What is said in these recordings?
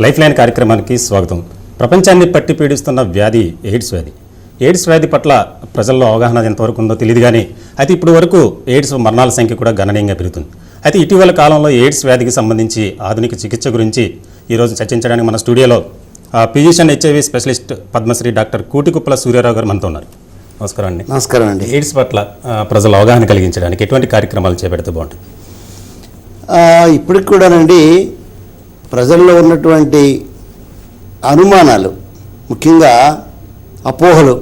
Life line కార్యక్రమానికి స్వాగతం. ప్రపంచాన్ని పట్టి పీడిస్తున్న వ్యాధి ఎయిడ్స్ వ్యాధి. ఎయిడ్స్ వ్యాధి పట్ల ప్రజల్లో అవగాహన ఎంతవరకు ఉందో తెలియదు కానీ అయితే ఇప్పుడు వరకు ఎయిడ్స్ మరణాల సంఖ్య కూడా గణనీయంగా పెరుగుతుంది. అయితే ఇటీవల కాలంలో ఎయిడ్స్ వ్యాధికి సంబంధించి ఆధునిక చికిత్స గురించి ఈరోజు చర్చించడానికి మన స్టూడియోలో physician HIV specialist Padmashri doctor Kutikuppala Suryarao గారు మనతో ఉన్నారు. నమస్కారం అండి. నమస్కారం అండి. ఎయిడ్స్ పట్ల ప్రజల అవగాహన కలిగించడానికి ఎటువంటి కార్యక్రమాలు చేపడితే బాగుంటుంది? ఇప్పటికి కూడానండి ప్రజల్లో ఉన్నటువంటి అనుమానాలు, ముఖ్యంగా అపోహలు,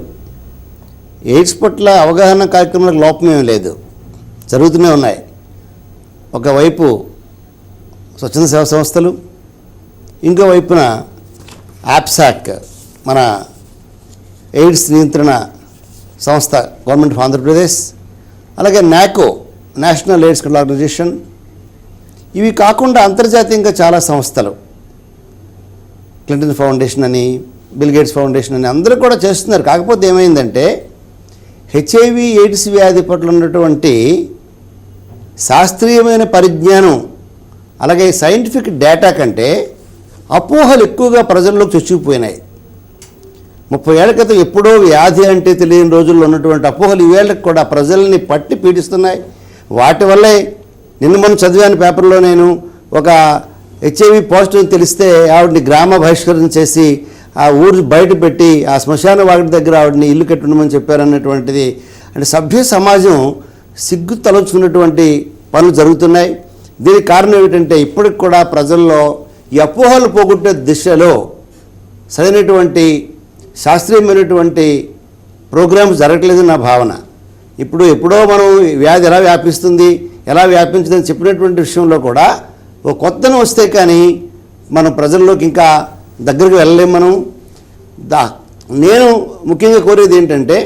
ఎయిడ్స్ పట్ల అవగాహన కార్యక్రమాలకు లోపమేమీ లేదు, జరుగుతూనే ఉన్నాయి. ఒకవైపు స్వచ్ఛంద సేవా సంస్థలు, ఇంకో వైపున యాప్సాక్ మన ఎయిడ్స్ నియంత్రణ సంస్థ గవర్నమెంట్ ఆఫ్ ఆంధ్రప్రదేశ్, అలాగే నాకో నేషనల్ ఎయిడ్స్ కంట్రోల్ ఆర్గనైజేషన్, ఇవి కాకుండా అంతర్జాతీయంగా చాలా సంస్థలు, క్లింటన్ ఫౌండేషన్ అని, బిల్ గేట్స్ ఫౌండేషన్ అని అందరూ కూడా చేస్తున్నారు. కాకపోతే ఏమైందంటే HIV ఎయిడ్స్ వ్యాధి పట్ల ఉన్నటువంటి శాస్త్రీయమైన పరిజ్ఞానం అలాగే సైంటిఫిక్ డేటా కంటే అపోహలు ఎక్కువగా ప్రజల్లోకి చొచ్చుకుపోయినాయి. 30 ఏళ్ల క్రితం ఎప్పుడో వ్యాధి అంటే తెలియని రోజుల్లో ఉన్నటువంటి అపోహలు ఈవేళకి కూడా ప్రజల్ని పట్టి పీడిస్తున్నాయి. వాటి వల్లే నిన్న మనం చదివాను పేపర్లో, నేను ఒక HIV పాజిటివ్ తెలిస్తే ఆవిడని గ్రామ బహిష్కరణ చేసి ఆ ఊరు బయట పెట్టి ఆ శ్మశాన వాటి దగ్గర ఆవిడని ఇల్లు కట్టుండమని చెప్పారన్నటువంటిది. అంటే సభ్య సమాజం సిగ్గు తలంచుకున్నటువంటి పనులు జరుగుతున్నాయి. దీనికి కారణం ఏమిటంటే ఇప్పటికి కూడా ప్రజల్లో ఈ అపోహలు పోగొట్టే దిశలో సరైనటువంటి శాస్త్రీయమైనటువంటి ప్రోగ్రామ్స్ జరగట్లేదని నా భావన. ఎప్పుడో మనం వ్యాధి ఎలా వ్యాపిస్తుంది, ఎలా వ్యాపించిందని చెప్పినటువంటి విషయంలో కూడా ఒక కొత్తను వస్తే కానీ మనం ప్రజల్లోకి ఇంకా దగ్గరికి వెళ్ళలేము. మనం నేను ముఖ్యంగా కోరేది ఏంటంటే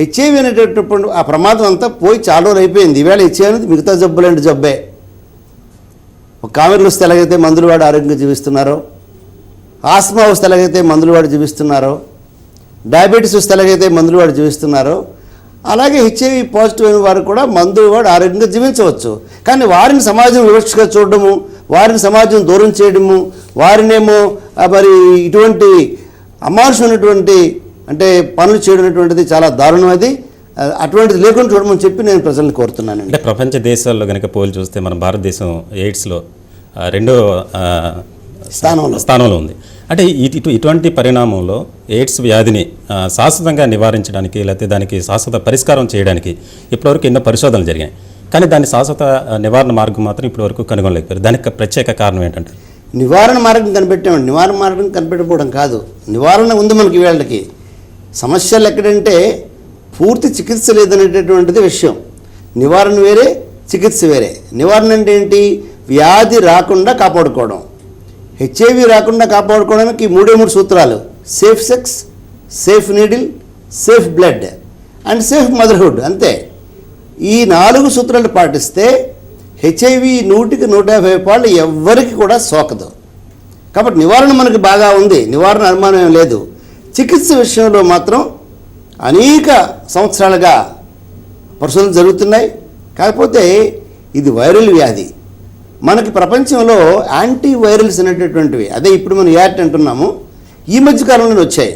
HIV అనేటటువంటి ఆ ప్రమాదం అంతా పోయి చాలా రోజులు అయిపోయింది. ఈవేళ HIV అనేది మిగతా జబ్బులాంటి జబ్బే. ఒక కామెర్లు వస్తే ఎలాగైతే మందులు వాడి ఆరోగ్యంగా జీవిస్తున్నారో, ఆస్మా వస్తే ఎలాగైతే మందులు వాడి జీవిస్తున్నారో, డయాబెటీస్ వస్తే ఎలాగైతే మందులు వాడి జీవిస్తున్నారో, అలాగే HIV పాజిటివ్ అయిన వారు కూడా మందులు వాడు ఆరోగ్యంగా జీవించవచ్చు. కానీ వారిని సమాజం వివక్షగా చూడడము, వారిని సమాజం దూరం చేయడము, వారినేమో మరి ఇటువంటి అమానుషమైనటువంటి అంటే పనులు చేయడం అనేటువంటిది చాలా దారుణం. అది అటువంటిది లేకుండా చూడమని చెప్పి నేను ప్రజల్ని కోరుతున్నాను. అంటే ప్రపంచ దేశాల్లో కనుక పోలి చూస్తే మన భారతదేశం ఎయిడ్స్లో రెండో స్థానంలో ఉంది. అంటే ఇటువంటి పరిణామంలో ఎయిడ్స్ వ్యాధిని శాశ్వతంగా నివారించడానికి లేకపోతే దానికి శాశ్వత పరిష్కారం చేయడానికి ఇప్పటివరకు ఎన్నో పరిశోధనలు జరిగాయి. కానీ దాని శాశ్వత నివారణ మార్గం మాత్రం ఇప్పటివరకు కనుగొనలేకపోయారు. దానికి ప్రత్యేక కారణం ఏంటంటే నివారణ మార్గం కనిపెట్టామండి. నివారణ మార్గం కనిపెట్టకపోవడం కాదు, నివారణ ఉంది మనకి. వీళ్ళకి సమస్యలు ఎక్కడంటే పూర్తి చికిత్స లేదనేటటువంటిది విషయం. నివారణ వేరే, చికిత్స వేరే. నివారణ అంటే ఏంటి? వ్యాధి రాకుండా కాపాడుకోవడం. HIV రాకుండా కాపాడుకోవడానికి 3 సూత్రాలు: safe sex, safe needle, safe blood and safe motherhood. అంతే. ఈ 4 సూత్రాలు పాటిస్తే HIV 100కి 150 పాళ్ళు ఎవ్వరికి కూడా సోకదు. కాబట్టి నివారణ మనకి బాగా ఉంది, నివారణ అనుమానం ఏం లేదు. చికిత్స విషయంలో మాత్రం అనేక సంవత్సరాలుగా పరిశోధనలు జరుగుతున్నాయి. కాకపోతే ఇది వైరల్ వ్యాధి. మనకి ప్రపంచంలో యాంటీవైరల్స్ అనేటటువంటివి, అదే ఇప్పుడు మనం ART అంటున్నాము, ఈ మధ్యకాలంలో వచ్చాయి.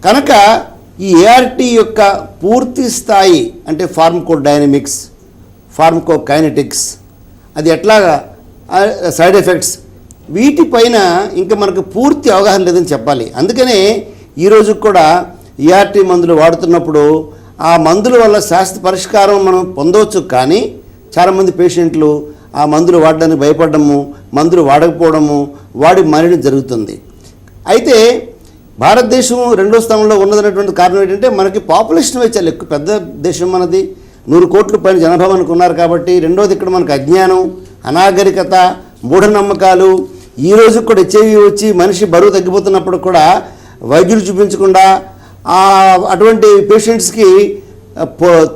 కనుక ఈ ART యొక్క పూర్తి స్థాయి అంటే ఫార్మకోడైనమిక్స్, ఫార్మకోకైనెటిక్స్, అది ఎట్లాగా సైడ్ ఎఫెక్ట్స్, వీటిపైన ఇంకా మనకు పూర్తి అవగాహన లేదని చెప్పాలి. అందుకనే ఈరోజు కూడా ART మందులు వాడుతున్నప్పుడు ఆ మందుల వల్ల శాస్త్ర పరిష్కారం మనం పొందవచ్చు. కానీ చాలామంది పేషెంట్లు ఆ మందులు వాడడానికి భయపడము, మందులు వాడకపోవడము, వాడి మరణం జరుగుతుంది. అయితే భారతదేశం 2వ స్థానంలో ఉన్నదనేటువంటి కారణం ఏంటంటే మనకి పాపులేషన్ చాలా ఎక్కువ, పెద్ద దేశం మనది. 100 కోట్ల పైన జనాభా మనకు ఉన్నారు కాబట్టి. రెండోది ఇక్కడ మనకు అజ్ఞానం, అనాగరికత, మూఢనమ్మకాలు. ఈ రోజు కూడా HIV వచ్చి మనిషి బరువు తగ్గిపోతున్నప్పుడు కూడా వైద్యులు చూపించకుండా అటువంటి పేషెంట్స్కి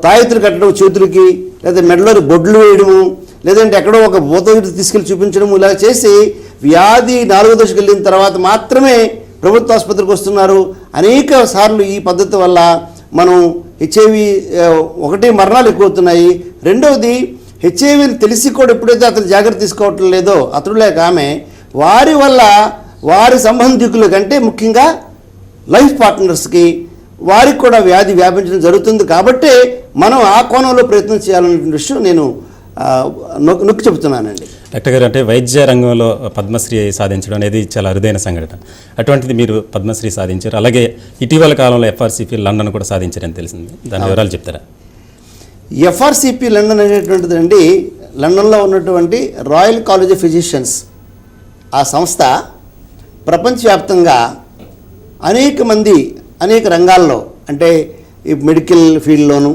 తాయెత్తులు కట్టడం చేతులకి, లేదా మెడలో బొడ్లు వేయడము, లేదంటే ఎక్కడో ఒక బోత తీసుకెళ్ళి చూపించడం, ఇలా చేసి వ్యాధి 4వ దశకు వెళ్ళిన తర్వాత మాత్రమే ప్రభుత్వ ఆసుపత్రికి వస్తున్నారు. అనేక సార్లు ఈ పద్ధతి వల్ల మనం HIV ఒకటి మరణాలు ఎక్కువవుతున్నాయి. రెండవది హెచ్ఐవి తెలిసి కూడా ఎప్పుడైతే అతను జాగ్రత్త తీసుకోవటం లేదో అతడు లేక ఆమె వారి వల్ల వారి సంబంధికుల కంటే ముఖ్యంగా లైఫ్ పార్ట్నర్స్కి వారికి కూడా వ్యాధి వ్యాపించడం జరుగుతుంది. కాబట్టి మనం ఆ కోణంలో ప్రయత్నం చేయాలనే విషయం నేను నొక్కి చెబుతున్నానండి. డాక్టర్ గారు, అంటే వైద్య రంగంలో పద్మశ్రీ సాధించడం అనేది చాలా అరుదైన సంఘటన. అటువంటిది మీరు పద్మశ్రీ సాధించారు. అలాగే ఇటీవల కాలంలో ఎఫ్ఆర్సిపి లండన్ కూడా సాధించారని తెలిసింది. దాని వివరాలు చెప్తారా? ఎఫ్ఆర్సిపి లండన్ అనేటువంటిది అండి, లండన్లో ఉన్నటువంటి రాయల్ కాలేజ్ ఆఫ్ ఫిజిషియన్స్ ఆ సంస్థ ప్రపంచవ్యాప్తంగా అనేక మంది అనేక రంగాల్లో, అంటే ఈ మెడికల్ ఫీల్డ్లోను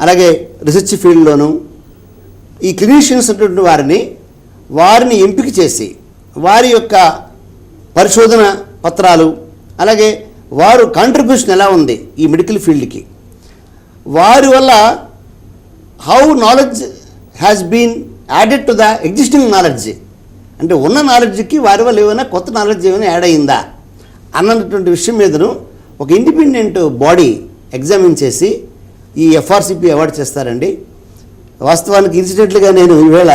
అలాగే రీసెర్చ్ ఫీల్డ్లోను ఈ క్లినీషియన్స్ ఉన్నటువంటి వారిని ఎంపిక చేసి వారి యొక్క పరిశోధన పత్రాలు అలాగే వారు కాంట్రిబ్యూషన్ ఎలా ఉంది ఈ మెడికల్ ఫీల్డ్కి, వారి వల్ల how knowledge has been added to the existing knowledge, అంటే ఉన్న నాలెడ్జ్కి వారి వల్ల ఏమైనా కొత్త నాలెడ్జ్ ఏమైనా యాడ్ అయ్యిందా అన్నటువంటి విషయం మీదను ఒక ఇండిపెండెంట్ బాడీ ఎగ్జామిన్ చేసి ఈ ఎఫ్ఆర్సిపి అవార్డు చేస్తారండి. వాస్తవానికి ఇన్సిడెంట్లుగా నేను ఈవేళ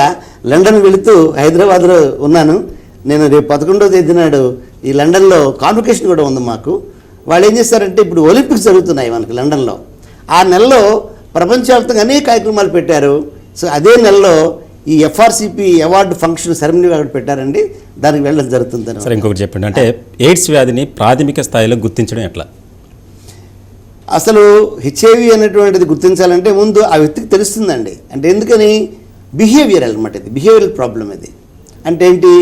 లండన్ వెళుతూ హైదరాబాద్లో ఉన్నాను. నేను రేపు 11వ తేదీ నాడు ఈ లండన్లో కాన్వకేషన్ కూడా ఉంది మాకు. వాళ్ళు ఏం చేస్తారంటే, ఇప్పుడు ఒలింపిక్స్ జరుగుతున్నాయి మనకి లండన్లో. ఆ నెలలో ప్రపంచవ్యాప్తంగా అనేక కార్యక్రమాలు పెట్టారు. సో అదే నెలలో ఈ ఎఫ్ఆర్సిపి అవార్డు ఫంక్షన్ సెరమనీ అక్కడ పెట్టారండి. దానికి వెళ్ళడం జరుగుతుంది. సరే, ఇంకొకటి చెప్పండి, అంటే ఎయిడ్స్ వ్యాధిని ప్రాథమిక స్థాయిలో గుర్తించడం ఎట్లా? అసలు హెచ్ఐవి అనేటువంటిది గుర్తించాలంటే ముందు ఆ వ్యక్తికి తెలుస్తుందండి. అంటే ఎందుకని, బిహేవియరల్ అనమాట, ఇది బిహేవియరల్ ప్రాబ్లం. ఇది అంటే ఏంటి,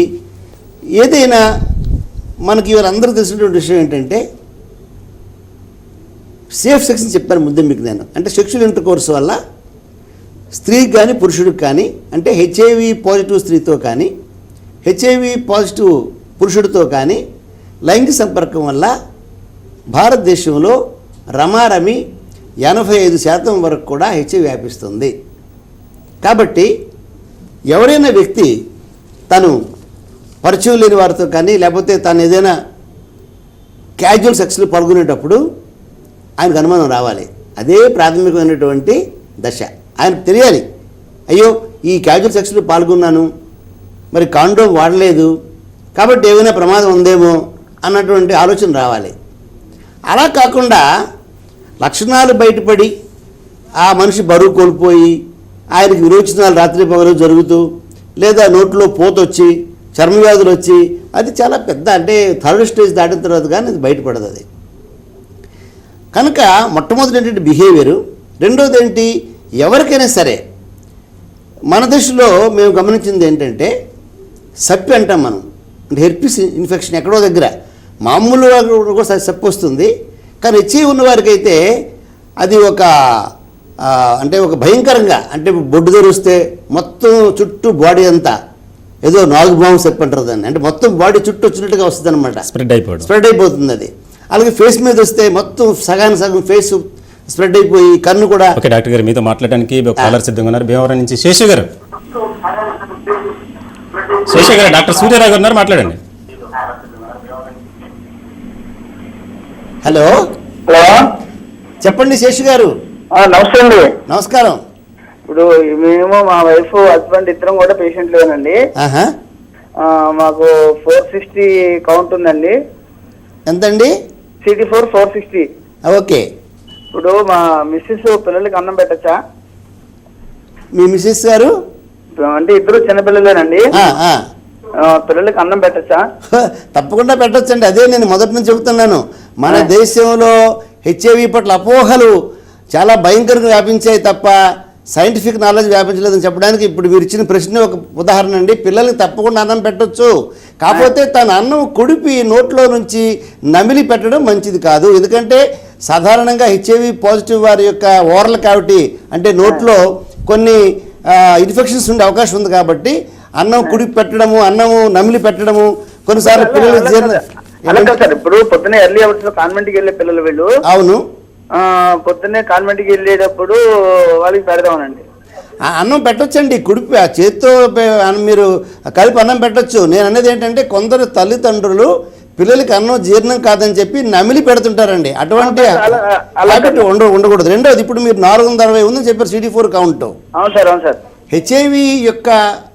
ఏదైనా మనకి ఇవాళందరూ తెలిసినటువంటి విషయం ఏంటంటే సేఫ్ సెక్స్ అని చెప్పాను ముందే మీకు నేను. అంటే సెక్షువల్ ఇంటర్ కోర్స్ వల్ల స్త్రీకి కానీ పురుషుడికి కానీ, అంటే హెచ్ఐవి పాజిటివ్ స్త్రీతో కానీ హెచ్ఐవి పాజిటివ్ పురుషుడితో కానీ లైంగిక సంపర్కం వల్ల భారతదేశంలో రమారమి 85% వరకు కూడా హెచ్ఐవి వ్యాపిస్తుంది. కాబట్టి ఎవరైనా వ్యక్తి తను పరిచయం లేని వారితో కానీ లేకపోతే తను ఏదైనా క్యాజువల్ సెక్స్లో పాల్గొనేటప్పుడు ఆయనకు అనుమానం రావాలి. అదే ప్రాథమికమైనటువంటి దశ. ఆయనకు తెలియాలి, అయ్యో ఈ క్యాజువల్ సెక్స్లో పాల్గొన్నాను, మరి కాండోమ్ వాడలేదు, కాబట్టి ఏమైనా ప్రమాదం ఉందేమో అన్నటువంటి ఆలోచన రావాలి. అలా కాకుండా లక్షణాలు బయటపడి ఆ మనిషి బరువు కోల్పోయి ఆయనకి విరోచనాలు రాత్రి పగలు జరుగుతూ, లేదా నోట్లో పోతొచ్చి చర్మవ్యాధులు వచ్చి, అది చాలా పెద్ద, అంటే థర్డ్ స్టేజ్ దాటిన తర్వాత కానీ అది బయటపడదు. అది కనుక మొట్టమొదటి ఏంటంటే బిహేవియరు. రెండోది ఏంటి, ఎవరికైనా సరే మన దశలో మేము గమనించింది ఏంటంటే సప్పి అంటాం మనం, అంటే హెర్పిస్ ఇన్ఫెక్షన్ ఎక్కడో దగ్గర మామూలుగా కూడా సప్పి వస్తుంది. కానీ హెచ్ఐవి ఉన్నవారికి అయితే అది అంటే ఒక భయంకరంగా, అంటే బొడ్డు తెరిస్తే మొత్తం చుట్టూ బాడీ అంతా ఏదో 4 బాంబు సప్పి అంటారు దాన్ని, అంటే మొత్తం బాడీ చుట్టూ వచ్చినట్టుగా వస్తుంది అనమాట, స్ప్రెడ్ అయిపోతుంది అది. అలాగే ఫేస్ మీద వస్తే మొత్తం సగానికి సగం ఫేస్ స్ప్రెడ్ అయిపోయి కన్ను కూడా. ఓకే డాక్టర్ గారు, మీతో మాట్లాడడానికి కాలర్ సిద్ధంగా ఉన్నారు. భీమవరం నుంచి శేషు గారు. శేషు గారు, డాక్టర్ సూర్యరావు గారు ఉన్నారు, మాట్లాడండి. హలో హలో, చెప్పండి శేషు గారు. నమస్తే అండి. నమస్కారం. ఇప్పుడు మేము మా వైఫ్ హస్బెండ్ ఇద్దరం కూడా పేషెంట్లేనండి. మాకు 460 కౌంట్ ఉందండి. ఎంతండి? CD4 460. ఓకే. ఇప్పుడు మా మిస్సెస్ పిల్లలకి అన్నం పెట్టచ్చా? మీ మిస్సెస్ గారు అంటే ఇద్దరు చిన్నపిల్లలేనండి, పిల్లలకి అన్నం పెట్టచ్చా? తప్పకుండా పెట్టొచ్చండి. అదే నేను మొదటి నుంచి చెబుతున్నాను, మన దేశంలో హెచ్ఐవి పట్ల అపోహలు చాలా భయంకరంగా వ్యాపించాయి తప్ప సైంటిఫిక్ నాలెడ్జ్ వ్యాపించలేదని చెప్పడానికి ఇప్పుడు మీరు ఇచ్చిన ప్రశ్న ఒక ఉదాహరణ అండి. పిల్లలకి తప్పకుండా అన్నం పెట్టొచ్చు, కాకపోతే తన అన్నం కుడిపి నోట్లో నుంచి నమిలి పెట్టడం మంచిది కాదు. ఎందుకంటే సాధారణంగా హెచ్ఐవి పాజిటివ్ వారి యొక్క ఓరల్ క్యావిటీ, అంటే నోట్లో కొన్ని ఇన్ఫెక్షన్స్ ఉండే అవకాశం ఉంది. కాబట్టి అన్నం కుడిపి పెట్టడము, అన్నము నమిలి పెట్టడము కొన్నిసార్లు పిల్లలు సార్. ఇప్పుడు పొద్దున్న ఎర్లీ అవర్స్ లో కాన్వెంట్కి వెళ్ళే పిల్లలు వీళ్ళు. అవును, పొద్దున్నే కాన్వెంట్కి వెళ్ళేటప్పుడు వాళ్ళకి పెడదామనండి. అన్నం పెట్టొచ్చండి, కుడిపి ఆ చేతితో మీరు కలిపి అన్నం పెట్టొచ్చు. నేను అనేది ఏంటంటే కొందరు తల్లిదండ్రులు పిల్లలకి అన్నం జీర్ణం కాదని చెప్పి నమిలి పెడుతుంటారండి. అటువంటి ఉండకూడదు. రెండోది, ఇప్పుడు మీరు 460 ఉందని చెప్పారు CD4 కౌంట్. అవును సార్, అవును సార్. హెచ్ఐవి యొక్క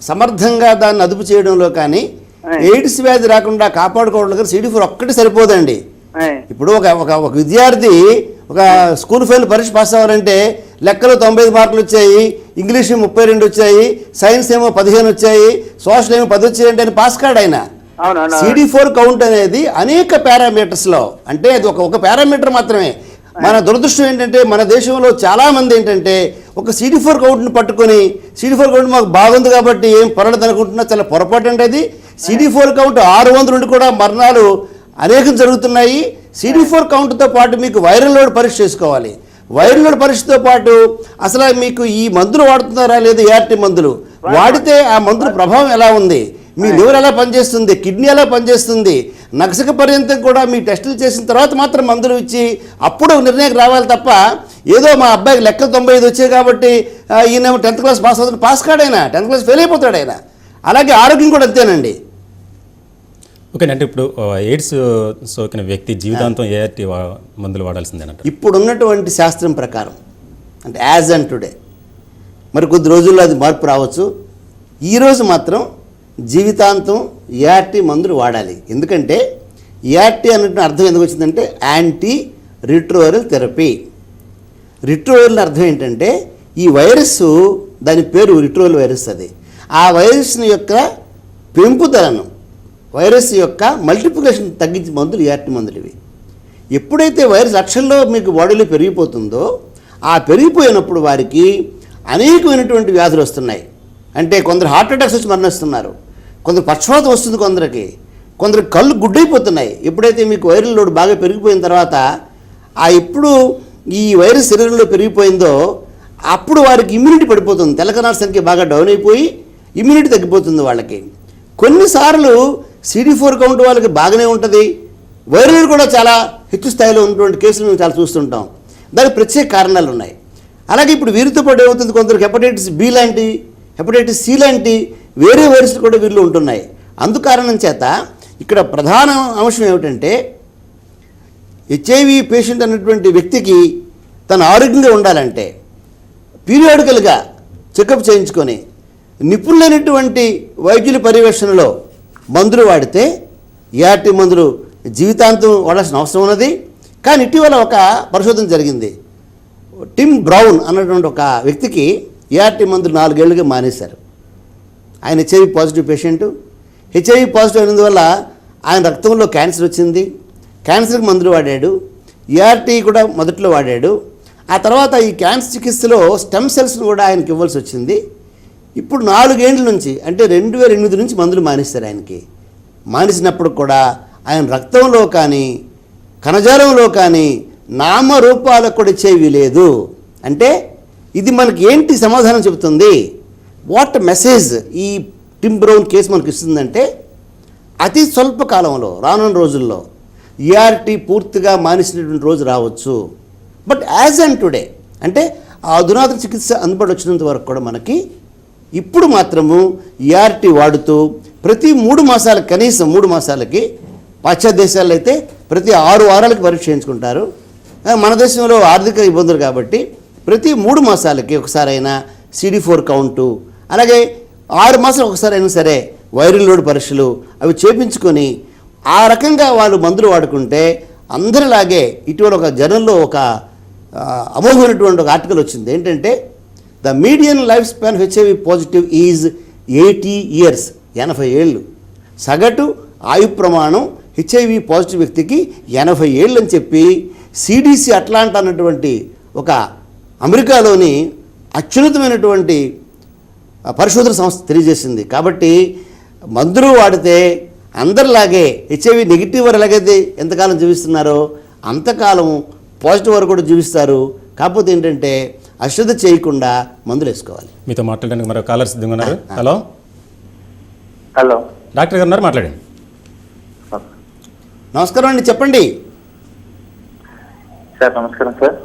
సమర్థంగా దాన్ని అదుపు చేయడంలో కానీ ఎయిడ్స్ వ్యాధి రాకుండా కాపాడుకోవడానికి CD4 ఒక్కటి సరిపోదండి. ఇప్పుడు ఒక విద్యార్థి ఒక స్కూల్ ఫెయిల్ పరీక్ష పాస్ అవ్వాలంటే లెక్కలు 95 మార్కులు వచ్చాయి, ఇంగ్లీష్ 32 వచ్చాయి, సైన్స్ ఏమో 15 వచ్చాయి, సోషల్ ఏమో 10 వచ్చాయి అంటే ఆయన పాస్ కాడు ఆయన. CD4 కౌంట్ అనేది అనేక పారామీటర్స్లో, అంటే అది ఒక పారామీటర్ మాత్రమే. మన దురదృష్టం ఏంటంటే మన దేశంలో చాలామంది ఏంటంటే ఒక CD4 కౌంట్ని పట్టుకొని CD4 కౌంట్ మాకు బాగుంది కాబట్టి ఏం పర్వాలేదు అనుకుంటున్నా, చాలా పొరపాటు అంటే అది. CD4 కౌంట్ 600 నుండి కూడా మరణాలు అనేకం జరుగుతున్నాయి. CD4 కౌంట్తో పాటు మీకు వైరల్ లోడ్ పరీక్ష చేసుకోవాలి. వైరల్ లోడ్ పరీక్షతో పాటు అసలు మీకు ఈ మందులు వాడుతున్నారా లేదా, ART మందులు వాడితే ఆ మందుల ప్రభావం ఎలా ఉంది, మీ లివర్ ఎలా పనిచేస్తుంది, కిడ్నీ ఎలా పనిచేస్తుంది, నగసక పర్యంతం కూడా మీ టెస్టులు చేసిన తర్వాత మాత్రం మందులు ఇచ్చి అప్పుడు నిర్ణయం రావాలి తప్ప ఏదో మా అబ్బాయికి లెక్క 95 వచ్చాయి కాబట్టి ఈయనేమో 10th క్లాస్ పాస్ అవుతాడు, పాస్ కాడైనా 10th క్లాస్ ఫెయిల్ అయిపోతాడు ఆయన. అలాగే ఆరోగ్యం కూడా అంతేనండి. ఓకేనంటే ఇప్పుడు ఎయిడ్స్ సోకిన వ్యక్తి జీవితాంతం ART మందులు వాడాల్సిందేనంట ఇప్పుడు ఉన్నటువంటి శాస్త్రం ప్రకారం, అంటే యాజ్ అండ్ టుడే, మరి కొద్ది రోజుల్లో అది మార్పు రావచ్చు. ఈరోజు మాత్రం జీవితాంతం ART మందులు వాడాలి. ఎందుకంటే ART అన్నట్టు అర్థం ఎందుకు వచ్చిందంటే యాంటీ రిట్రోవైరల్ థెరపీ. రిట్రోవైరల్ అర్థం ఏంటంటే ఈ వైరస్, దాని పేరు రిట్రోవైరల్ వైరస్. అది ఆ వైరస్ని యొక్క పెంపుదలను, వైరస్ యొక్క మల్టిప్లికేషన్ తగ్గించే మందులు ART మందులు ఇవి. ఎప్పుడైతే వైరస్ లక్షల్లో మీకు బాడీలో పెరిగిపోతుందో ఆ పెరిగిపోయినప్పుడు వారికి అనేకమైనటువంటి వ్యాధులు వస్తున్నాయి. అంటే కొందరు హార్ట్ అటాక్స్ వచ్చి మరణిస్తున్నారు, కొందరు పక్షవాతం వస్తుంది, కొందరు కళ్ళు గుడ్డైపోతున్నాయి. ఎప్పుడైతే మీకు వైరల్ లోడ్ బాగా పెరిగిపోయిన తర్వాత ఎప్పుడు ఈ వైరస్ శరీరంలో పెరిగిపోయిందో అప్పుడు వారికి ఇమ్యూనిటీ పడిపోతుంది, తెల్లకణాల సంఖ్య బాగా డౌన్ అయిపోయి ఇమ్యూనిటీ తగ్గిపోతుంది వాళ్ళకి. కొన్నిసార్లు CD4 కౌంట్ వాళ్ళకి బాగానే ఉంటుంది, వైరల్ కూడా చాలా హెచ్చు స్థాయిలో ఉన్నటువంటి కేసులు మేము చాలా చూస్తుంటాం. దానికి ప్రత్యేక కారణాలు ఉన్నాయి. అలాగే ఇప్పుడు వీరితో పాటు ఏమవుతుంది, కొందరికి హెపటైటిస్ B లాంటి, హెపటైటిస్ C లాంటి వేరే వైరస్లు కూడా వీరిలో ఉంటున్నాయి. అందుకారణం చేత ఇక్కడ ప్రధాన అంశం ఏమిటంటే HIV పేషెంట్ అన్నటువంటి వ్యక్తికి తను ఆరోగ్యంగా ఉండాలంటే పీరియాడికల్గా చెకప్ చేయించుకొని నిపుణులైనటువంటి వైద్యుల పర్యవేక్షణలో మందులు వాడితే ART మందులు జీవితాంతం వాడాల్సిన అవసరం ఉన్నది. కానీ ఇటీవల ఒక పరిశోధన జరిగింది. టిమ్ బ్రౌన్ అన్నటువంటి ఒక వ్యక్తికి ART మందులు 4 ఏళ్లుగా మానేశారు. ఆయన HIV positive patient. HIV positive అయినందువల్ల ఆయన రక్తంలో క్యాన్సర్ వచ్చింది. క్యాన్సర్కి మందులు వాడాడు, ART కూడా మొదట్లో వాడాడు. ఆ తర్వాత ఈ క్యాన్సర్ చికిత్సలో స్టెమ్ సెల్స్ను కూడా ఆయనకి ఇవ్వాల్సి వచ్చింది. ఇప్పుడు 4 ఏళ్ళ నుంచి, అంటే 2008 నుంచి మందులు మానేస్తారు ఆయనకి. మానేసినప్పుడు కూడా ఆయన రక్తంలో కానీ కణజాలంలో కానీ నామరూపాలకు కూడా ఇచ్చేవి లేదు. అంటే ఇది మనకి ఏంటి సమాధానం చెబుతుంది, వాట్ మెసేజ్ ఈ టిమ్ బ్రౌన్ కేసు మనకు ఇస్తుందంటే అతి స్వల్ప కాలంలో రానున్న రోజుల్లో ART పూర్తిగా మానేసినటువంటి రోజు రావచ్చు. బట్ యాజ్ అండ్ టుడే, అంటే ఆ అధునాతన చికిత్స అందుబాటు వచ్చినంత వరకు కూడా మనకి ఇప్పుడు మాత్రము ART వాడుతూ ప్రతి 3 మాసాలు, కనీసం 3 మాసాలకి, పాశ్చాత్య దేశాల్లో అయితే ప్రతి 6 వారాలకి పరీక్ష చేయించుకుంటారు. మన దేశంలో ఆర్థిక ఇబ్బందులు కాబట్టి ప్రతి 3 మాసాలకి ఒకసారైనా CD4 కౌంటు, అలాగే 6 మాసాలు ఒకసారి అయినా సరే వైరల్ లోడ్ పరీక్షలు అవి చేయించుకొని ఆ రకంగా వాళ్ళు మందులు వాడుకుంటే అందరిలాగే ఇటీవల ఒక జర్నల్లో ఒక అమోఘమైనటువంటి ఒక ఆర్టికల్ వచ్చింది. ఏంటంటే the median life span of HIV positive is 80 years, 80 ఏళ్ళు. సగటు ఆయు ప్రమాణం HIV పాజిటివ్ వ్యక్తికి 80 ఏళ్ళు అని చెప్పి CDC అట్లాంటా అన్నటువంటి ఒక అమెరికాలోని అత్యున్నతమైనటువంటి పరిశోధన సంస్థ తెలియజేసింది. కాబట్టి మందులు వాడితే అందరిలాగే HIV నెగిటివ్ వారు ఎలాగైతే ఎంతకాలం జీవిస్తున్నారో అంతకాలం పాజిటివ్ వారు కూడా జీవిస్తారు. కాకపోతే ఏంటంటే అశ్రద్ధ చేయకుండా మందులు వేసుకోవాలి. మీతో మాట్లాడడానికి మరో కాలర్ సిద్ధంగా ఉన్నారు. హలో హలో, డాక్టర్ గారు ఉన్నారు, మాట్లాడండి. నమస్కారం అండి, చెప్పండి సార్. నమస్కారం సార్.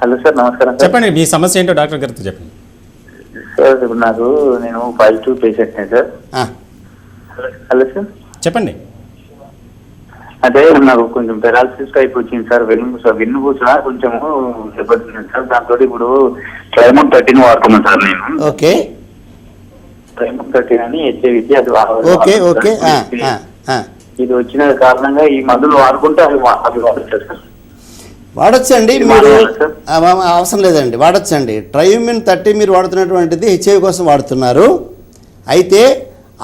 హలో సార్, నమస్కారం సార్. చెప్పండి, మీ సమస్య ఏంటో డాక్టర్ గారితో చెప్పండి. సార్ ఇప్పుడు నేను 5-2 పేషెంట్ని సార్. హలో సార్, చెప్పండి. అదే నాకు కొంచెం పెరాలసిస్ టైప్ వచ్చింది సార్. వెన్నుపూస కొంచెము దెబ్బతింది సార్. దాంతో ఇప్పుడు ట్రైమోన్ 13 వాడుతున్నాను సార్ నేను. ఓకే. ప్రేమకటి అని హెచ్ఐవికి అది ఓకే ఓకే ఇది వచ్చిన కారణంగా ఈ మందులు వాడుకుంటే అవి వాడతారు సార్. వాడచ్చండి ఇది మీరు. వాడాలా సార్? అవసరం లేదండి, వాడచ్చండి. ట్రైమిన్ 30 మీరు వాడుతున్నటువంటిది హెచ్ఐవి కోసం వాడుతున్నారు. అయితే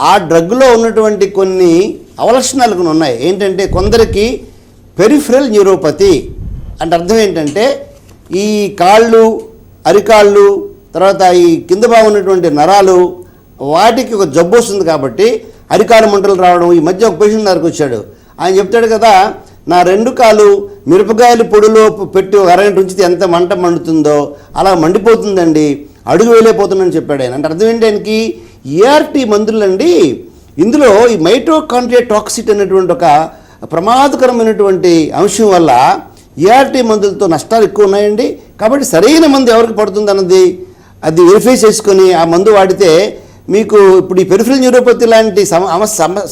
ఆ డ్రగ్లో ఉన్నటువంటి కొన్ని అవలక్షణాలు కొన్ని ఉన్నాయి. ఏంటంటే కొందరికి పెరిఫరల్ న్యూరోపతి అంటే అర్థం ఏంటంటే ఈ కాళ్ళు, అరికాళ్ళు, తర్వాత ఈ కింద భాగం ఉన్నటువంటి నరాలు వాటికి ఒక జబ్బు వస్తుంది. కాబట్టి అరికాలు మంటలు రావడం. ఈ మధ్య ఒక పేషెంట్ దగ్గరకు వచ్చాడు. ఆయన చెప్తాడు కదా, నా 2 కాలు మిరపకాయలు పొడిలో పెట్టి ఒక అరగంట ఉంచితే ఎంత మంట మండుతుందో అలా మండిపోతుందండి, అడుగు వేలేపోతుందని చెప్పాడు ఆయన. అంటే అర్థం ఏంటి, ఈఆర్టీ మందులండి ఇందులో ఈ మైటోకాండ్రియా టాక్సిటీ అనేటువంటి ఒక ప్రమాదకరమైనటువంటి అంశం వల్ల ఈఆర్టీ మందులతో నష్టాలు ఎక్కువ ఉన్నాయండి. కాబట్టి సరైన మందు ఎవరికి పడుతుంది అన్నది అది వెరిఫై చేసుకొని ఆ మందు వాడితే మీకు ఇప్పుడు ఈ పెరిఫరల్ న్యూరోపతి లాంటి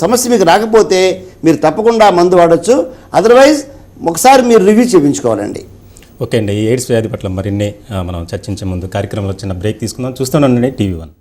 సమస్య మీకు రాకపోతే మీరు తప్పకుండా ఆ మందు వాడచ్చు. అదర్వైజ్ ఒకసారి మీరు రివ్యూ చేయించుకోవాలండి. ఓకే అండి. ఈ ఎయిడ్స్ వ్యాధి పట్ల మరిన్ని మనం చర్చించే ముందు కార్యక్రమంలో చిన్న బ్రేక్ తీసుకుందాం. చూస్తూనే ఉండండి TV1.